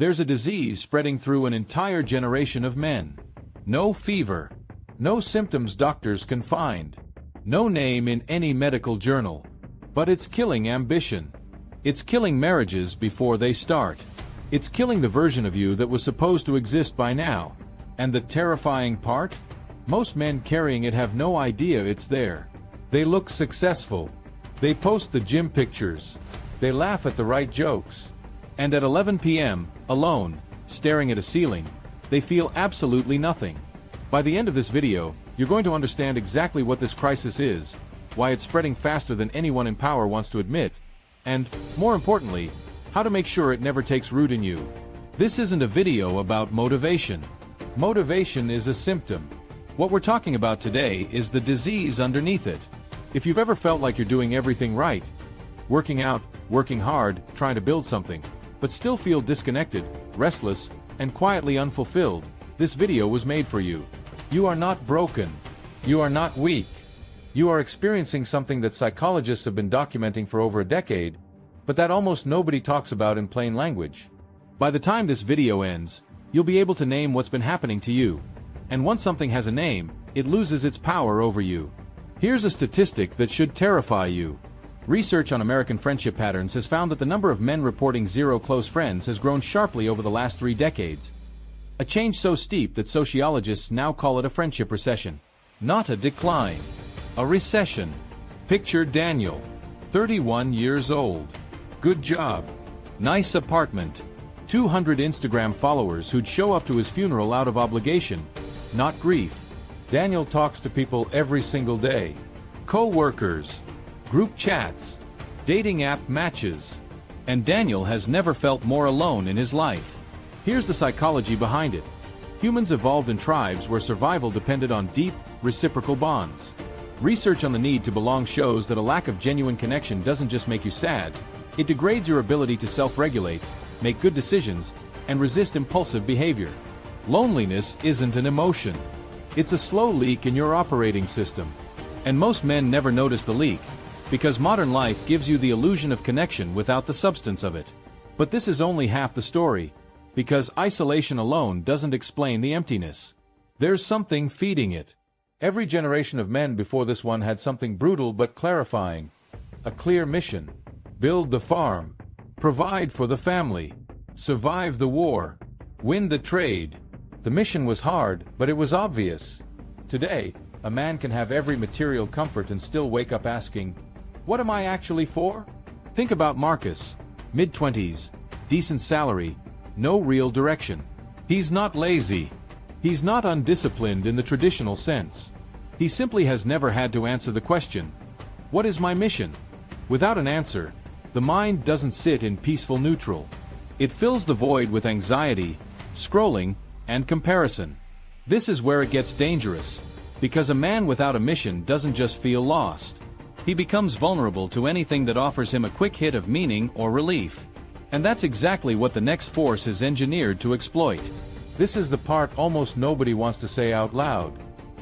There's a disease spreading through an entire generation of men. No fever. No symptoms doctors can find. No name in any medical journal. But it's killing ambition. It's killing marriages before they start. It's killing the version of you that was supposed to exist by now. And the terrifying part? Most men carrying it have no idea it's there. They look successful. They post the gym pictures. They laugh at the right jokes. And at 11 p.m., alone, staring at a ceiling, they feel absolutely nothing. By the end of this video, you're going to understand exactly what this crisis is, why it's spreading faster than anyone in power wants to admit, and, more importantly, how to make sure it never takes root in you. This isn't a video about motivation. Motivation is a symptom. What we're talking about today is the disease underneath it. If you've ever felt like you're doing everything right, working out, working hard, trying to build something, but still feel disconnected, restless, and quietly unfulfilled, this video was made for you. You are not broken. You are not weak. You are experiencing something that psychologists have been documenting for over a decade, but that almost nobody talks about in plain language. By the time this video ends, you'll be able to name what's been happening to you. And once something has a name, it loses its power over you. Here's a statistic that should terrify you. Research on American friendship patterns has found that the number of men reporting zero close friends has grown sharply over the last 3 decades. A change so steep that sociologists now call it a friendship recession. Not a decline. A recession. Picture Daniel. 31 years old. Good job. Nice apartment. 200 Instagram followers who'd show up to his funeral out of obligation, not grief. Daniel talks to people every single day. Co-workers. Group chats. Dating app matches. And Daniel has never felt more alone in his life. Here's the psychology behind it. Humans evolved in tribes where survival depended on deep, reciprocal bonds. Research on the need to belong shows that a lack of genuine connection doesn't just make you sad, it degrades your ability to self-regulate, make good decisions, and resist impulsive behavior. Loneliness isn't an emotion. It's a slow leak in your operating system. And most men never notice the leak, because modern life gives you the illusion of connection without the substance of it. But this is only half the story, because isolation alone doesn't explain the emptiness. There's something feeding it. Every generation of men before this one had something brutal but clarifying. A clear mission. Build the farm. Provide for the family. Survive the war. Win the trade. The mission was hard, but it was obvious. Today, a man can have every material comfort and still wake up asking, "What am I actually for?" Think about Marcus. Mid-20s, decent salary, no real direction. He's not lazy. He's not undisciplined in the traditional sense. He simply has never had to answer the question, "What is my mission?" Without an answer, the mind doesn't sit in peaceful neutral. It fills the void with anxiety, scrolling, and comparison. This is where it gets dangerous, because a man without a mission doesn't just feel lost. He becomes vulnerable to anything that offers him a quick hit of meaning or relief. And that's exactly what the next force is engineered to exploit. This is the part almost nobody wants to say out loud.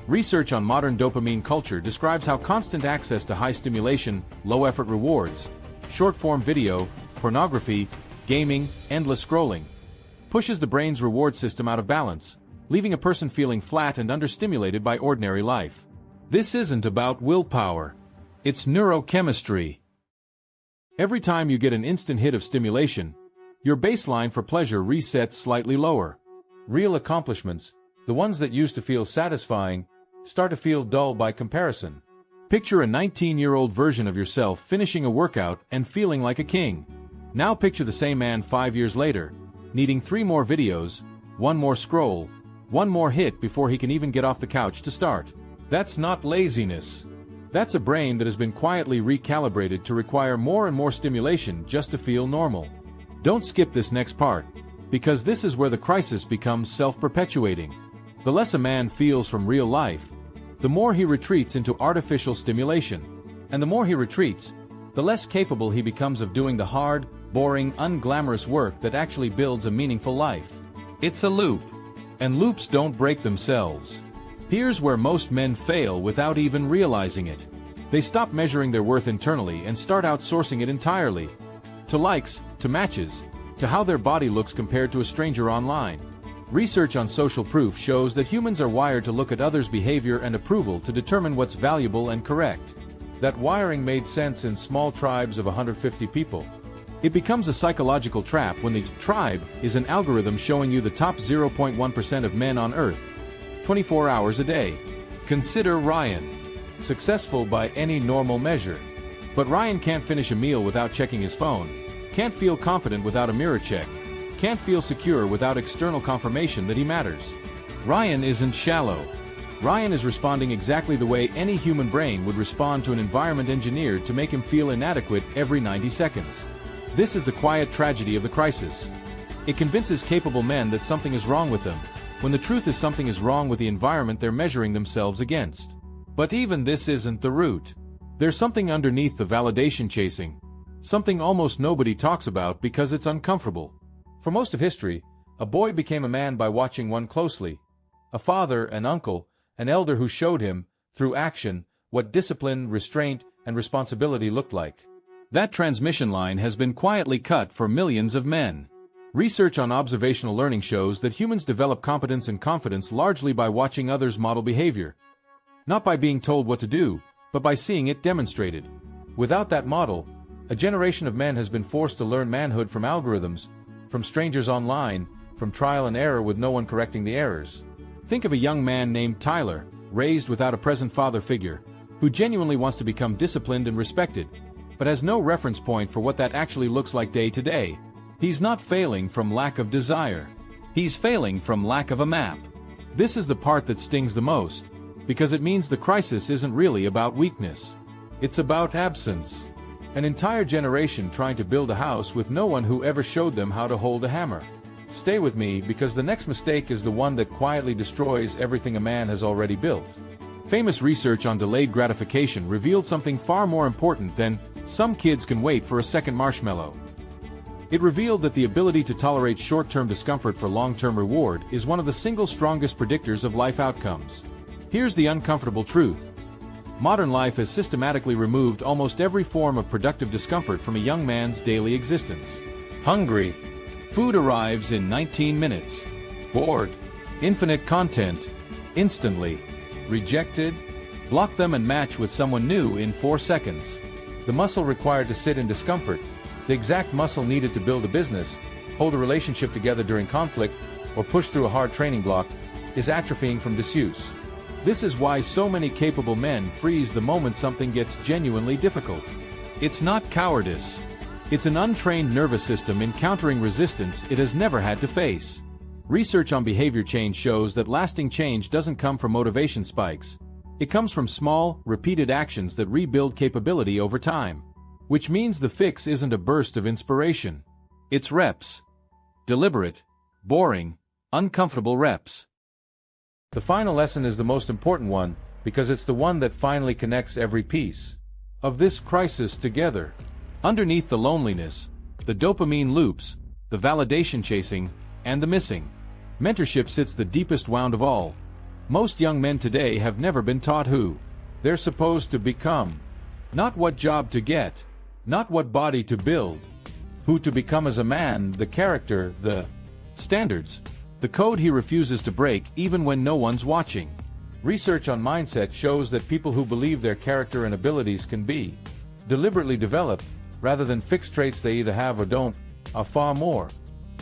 Research on modern dopamine culture describes how constant access to high stimulation, low-effort rewards, short-form video, pornography, gaming, endless scrolling, pushes the brain's reward system out of balance, leaving a person feeling flat and understimulated by ordinary life. This isn't about willpower. It's neurochemistry. Every time you get an instant hit of stimulation, your baseline for pleasure resets slightly lower. Real accomplishments, the ones that used to feel satisfying, start to feel dull by comparison. Picture a 19-year-old version of yourself finishing a workout and feeling like a king. Now picture the same man 5 years later, needing 3 more videos, 1 more scroll, 1 more hit before he can even get off the couch to start. That's not laziness. That's a brain that has been quietly recalibrated to require more and more stimulation just to feel normal. Don't skip this next part, because this is where the crisis becomes self-perpetuating. The less a man feels from real life, the more he retreats into artificial stimulation. And the more he retreats, the less capable he becomes of doing the hard, boring, unglamorous work that actually builds a meaningful life. It's a loop. And loops don't break themselves. Here's where most men fail without even realizing it. They stop measuring their worth internally and start outsourcing it entirely. To likes, to matches, to how their body looks compared to a stranger online. Research on social proof shows that humans are wired to look at others' behavior and approval to determine what's valuable and correct. That wiring made sense in small tribes of 150 people. It becomes a psychological trap when the tribe is an algorithm showing you the top 0.1% of men on Earth, 24 hours a day. Consider Ryan. Successful by any normal measure. But Ryan can't finish a meal without checking his phone, can't feel confident without a mirror check, can't feel secure without external confirmation that he matters. Ryan isn't shallow. Ryan is responding exactly the way any human brain would respond to an environment engineered to make him feel inadequate every 90 seconds. This is the quiet tragedy of the crisis. It convinces capable men that something is wrong with them, when the truth is something is wrong with the environment they're measuring themselves against. But even this isn't the root. There's something underneath the validation chasing, something almost nobody talks about because it's uncomfortable. For most of history, a boy became a man by watching one closely. A father, an uncle, an elder who showed him, through action, what discipline, restraint, and responsibility looked like. That transmission line has been quietly cut for millions of men. Research on observational learning shows that humans develop competence and confidence largely by watching others model behavior. Not by being told what to do, but by seeing it demonstrated. Without that model, a generation of men has been forced to learn manhood from algorithms, from strangers online, from trial and error with no one correcting the errors. Think of a young man named Tyler, raised without a present father figure, who genuinely wants to become disciplined and respected, but has no reference point for what that actually looks like day to day. He's not failing from lack of desire. He's failing from lack of a map. This is the part that stings the most, because it means the crisis isn't really about weakness. It's about absence. An entire generation trying to build a house with no one who ever showed them how to hold a hammer. Stay with me because the next mistake is the one that quietly destroys everything a man has already built. Famous research on delayed gratification revealed something far more important than some kids can wait for a second marshmallow. It revealed that the ability to tolerate short-term discomfort for long-term reward is one of the single strongest predictors of life outcomes. Here's the uncomfortable truth. Modern life has systematically removed almost every form of productive discomfort from a young man's daily existence. Hungry. Food arrives in 19 minutes. Bored. Infinite content. Instantly. Rejected. Block them and match with someone new in 4 seconds. The muscle required to sit in discomfort, the exact muscle needed to build a business, hold a relationship together during conflict, or push through a hard training block, is atrophying from disuse. This is why so many capable men freeze the moment something gets genuinely difficult. It's not cowardice. It's an untrained nervous system encountering resistance it has never had to face. Research on behavior change shows that lasting change doesn't come from motivation spikes. It comes from small, repeated actions that rebuild capability over time. Which means the fix isn't a burst of inspiration. It's reps. Deliberate, boring, uncomfortable reps. The final lesson is the most important one, because it's the one that finally connects every piece of this crisis together. Underneath the loneliness, the dopamine loops, the validation chasing, and the missing mentorship sits the deepest wound of all. Most young men today have never been taught who they're supposed to become. Not what job to get. Not what body to build. Who to become as a man, the character, the standards. The code he refuses to break even when no one's watching. Research on mindset shows that people who believe their character and abilities can be deliberately developed, rather than fixed traits they either have or don't, are far more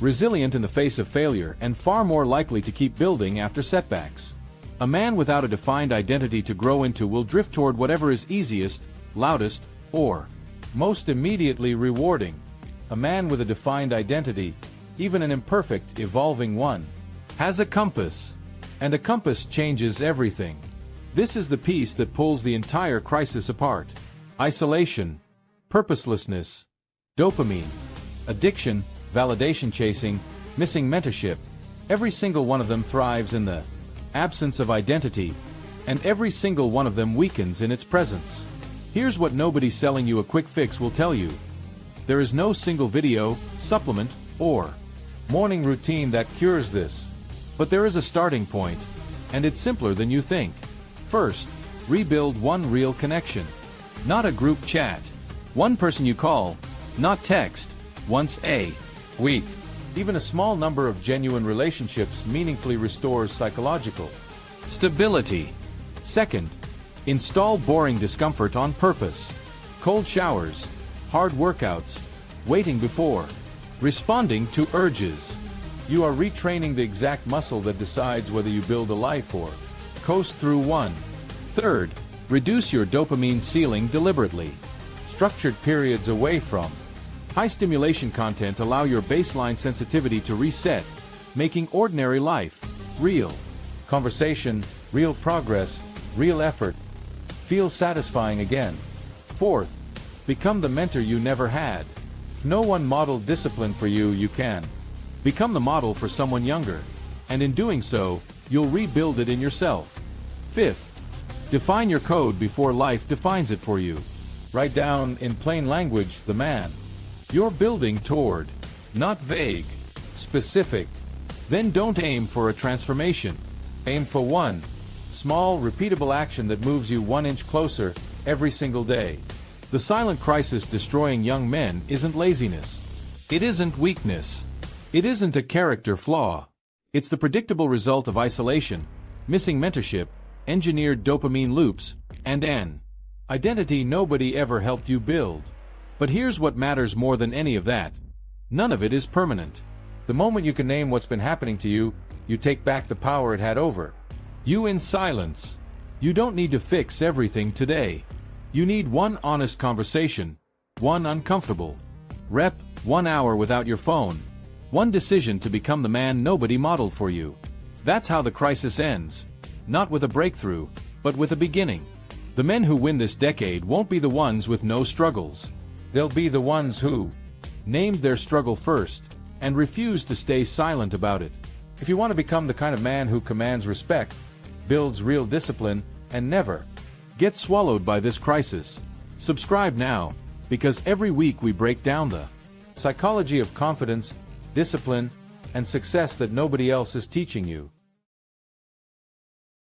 resilient in the face of failure and far more likely to keep building after setbacks. A man without a defined identity to grow into will drift toward whatever is easiest, loudest, or most immediately rewarding. A man with a defined identity, even an imperfect, evolving one, has a compass. And a compass changes everything. This is the piece that pulls the entire crisis apart. Isolation, purposelessness, dopamine, addiction, validation chasing, missing mentorship. Every single one of them thrives in the absence of identity, and every single one of them weakens in its presence. Here's what nobody selling you a quick fix will tell you. There is no single video, supplement, or morning routine that cures this. But there is a starting point, and it's simpler than you think. First, rebuild one real connection. Not a group chat. One person you call, not text, once a Weak. Even a small number of genuine relationships meaningfully restores psychological stability. Second, install boring discomfort on purpose. Cold showers, hard workouts, waiting before responding to urges. You are retraining the exact muscle that decides whether you build a life or coast through one. Third, reduce your dopamine ceiling deliberately. Structured periods away from high-stimulation content allow your baseline sensitivity to reset, making ordinary life real. Conversation, real progress, real effort feel satisfying again. Fourth, become the mentor you never had. If no one modeled discipline for you, you can become the model for someone younger, and in doing so, you'll rebuild it in yourself. Fifth, define your code before life defines it for you. Write down in plain language the man you're building toward, not vague, specific. Then don't aim for a transformation. Aim for one small, repeatable action that moves you 1 inch closer every single day. The silent crisis destroying young men isn't laziness. It isn't weakness. It isn't a character flaw. It's the predictable result of isolation, missing mentorship, engineered dopamine loops, and an identity nobody ever helped you build. But here's what matters more than any of that. None of it is permanent. The moment you can name what's been happening to you, you take back the power it had over you in silence. You don't need to fix everything today. You need one honest conversation, one uncomfortable rep, 1 hour without your phone, one decision to become the man nobody modeled for you. That's how the crisis ends. Not with a breakthrough, but with a beginning. The men who win this decade won't be the ones with no struggles. They'll be the ones who named their struggle first and refused to stay silent about it. If you want to become the kind of man who commands respect, builds real discipline, and never gets swallowed by this crisis, subscribe now, because every week we break down the psychology of confidence, discipline, and success that nobody else is teaching you.